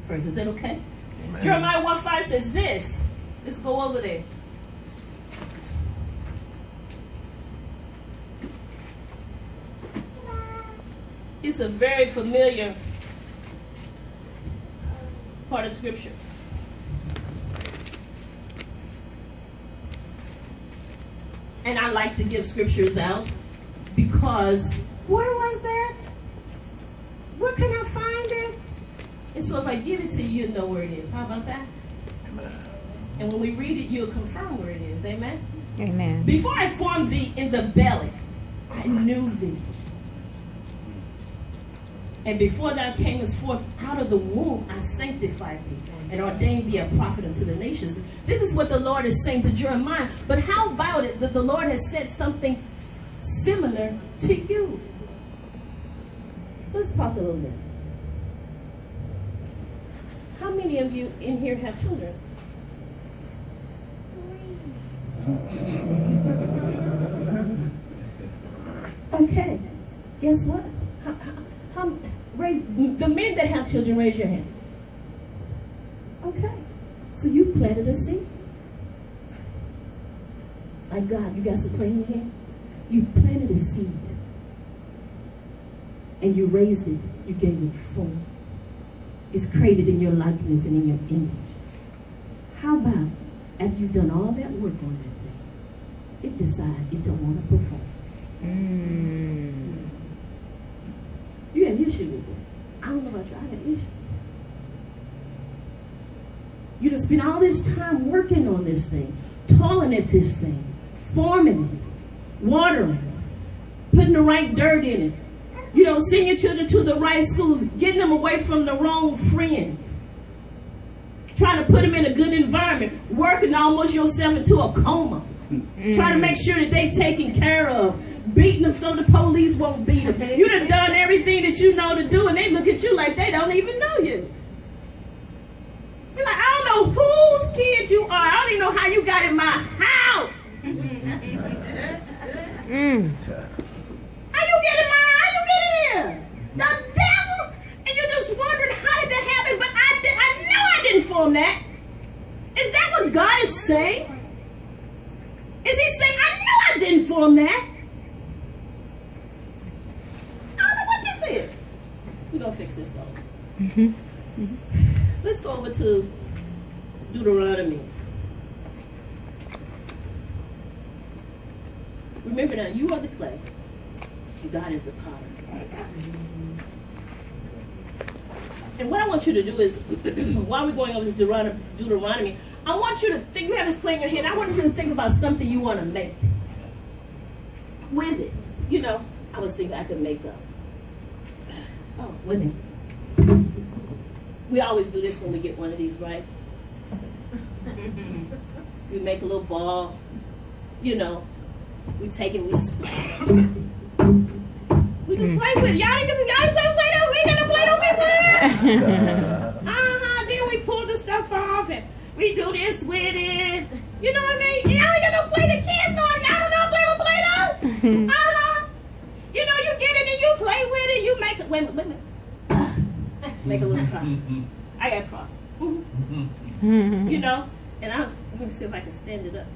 first. Is that okay? Amen. Jeremiah 1:5 says this. Let's go over there. It's a very familiar part of Scripture. And I like to give scriptures out because where was that? Where can I find it? And so if I give it to you, you'll know where it is. How about that? Amen. And when we read it, you'll confirm where it is. Amen? Amen. Before I formed thee in the belly, I knew thee. And before thou camest forth out of the womb, I sanctified thee and ordained thee a prophet unto the nations. This is what the Lord is saying to Jeremiah. But how about it that the Lord has said something similar to you? So let's talk a little bit. How many of you in here have children? Okay. Guess what? The men that have children, raise your hand. Okay. So you planted a seed. My God, you got some clay in your hand? You planted a seed. And you raised it. You gave it form. It's created in your likeness and in your image. How about after you've done all that work on that thing, it decides it don't want to perform? You have issue with it. I don't know about you. I got issue. You done spend all this time working on this thing, toiling at this thing, forming it, watering it, putting the right dirt in it. You know, send your children to the right schools, getting them away from the wrong friends, trying to put them in a good environment, working almost yourself into a coma, trying to make sure that they're taken care of, beating them so the police won't beat them. You done everything that you know to do, and they look at you like they don't even know you. You're like, I don't know whose kid you are. I don't even know how you got in my house. How you get in here? The devil? And you're just wondering, how did that happen? But I know I didn't form that. Is that what God is saying? Is he saying, I know I didn't form that? I don't know what this is. We're going to fix this though. Let's go over to Deuteronomy. Remember now, you are the clay. And God is the potter. And what I want you to do is, while we're going over to Deuteronomy, I want you to think, you have this clay in your hand, I want you to think about something you want to make with it. You know, I was thinking I could make up. Oh, wait a minute. We always do this when we get one of these, right? We make a little ball, you know, we take it, we splash it. We just play with it. Y'all ain't play Play-Doh. We ain't got no Play-Doh people. Then we pull the stuff off and we do this with it. You know what I mean? Y'all ain't got no Play-Doh. Kids know. Y'all don't know play with Play-Doh. You know, you get it and you play with it. You make it. Wait a minute. Make a little cross. I got a cross. You know? And let me see if I can stand it up.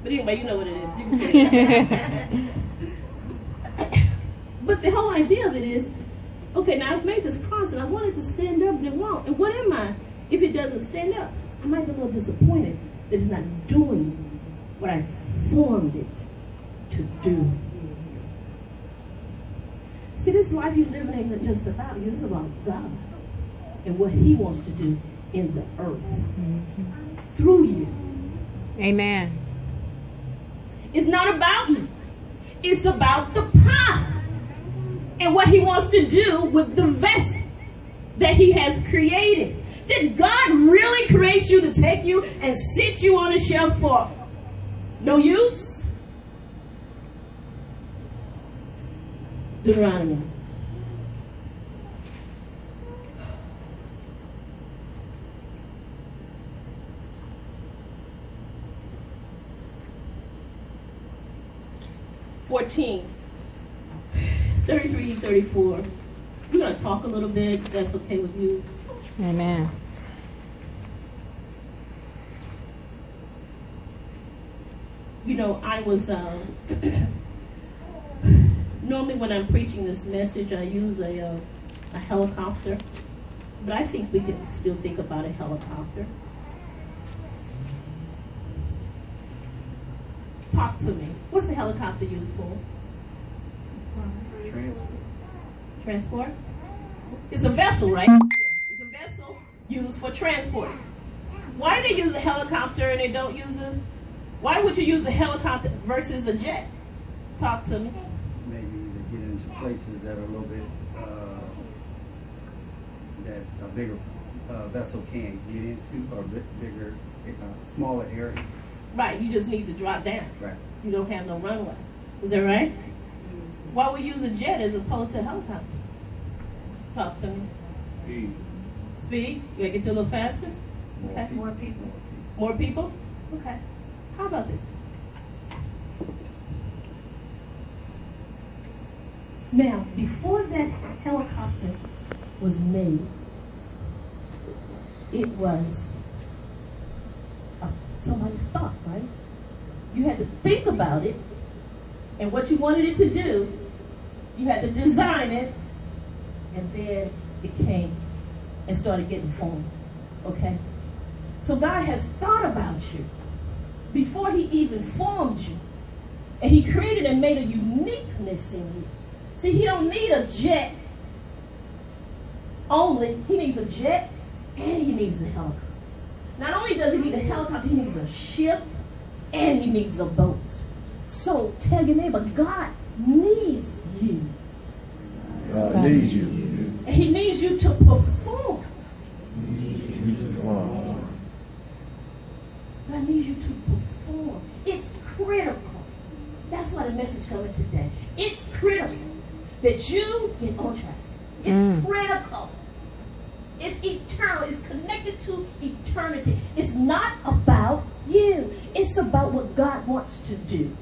But anyway, you know what it is. You can stand it up. But the whole idea of it is, okay, now I've made this cross and I want it to stand up and it won't. And what am I if it doesn't stand up? I might be a little disappointed that it's not doing what I formed it to do. See, this life you live in ain't just about you. It's about God and what he wants to do in the earth through you. Amen. It's not about you. It's about the power and what he wants to do with the vessel that he has created. Did God really create you to take you and sit you on a shelf for no use? Deuteronomy. (14) 33, 34. We're going to talk a little bit. If that's okay with you. Amen. You know, I was, normally when I'm preaching this message, I use a helicopter. But I think we can still think about a helicopter. Talk to me. What's the helicopter used for? Transport? It's a vessel, right? It's a vessel used for transport. Why do they use a helicopter and they don't use a... Why would you use a helicopter versus a jet? Talk to me. Maybe to get into places that are a little bit, that a bigger vessel can't get into, or a bit bigger, smaller area. Right, you just need to drop down. Right. You don't have no runway. Is that right? Why would we use a jet as opposed to a helicopter? Talk to me. Speed. Speed? You make it a little faster? Okay. More people. More people? Okay. How about this? Now, before that helicopter was made, it was somebody's thought, right? You had to think about it, and what you wanted it to do, you had to design it, and then it came and started getting formed, okay? So God has thought about you before he even formed you, and he created and made a uniqueness in you. See, he don't need a jet only. He needs a jet and he needs a helicopter. Not only does he need a helicopter, he needs a ship and he needs a boat. So tell your neighbor, God needs you. God needs you. And he needs you to perform. God needs you to perform. It's critical. That's why the message coming today. It's critical that you get on track. It's critical. It's eternal. It's connected to eternity. It's not about you. It's about what God wants to do.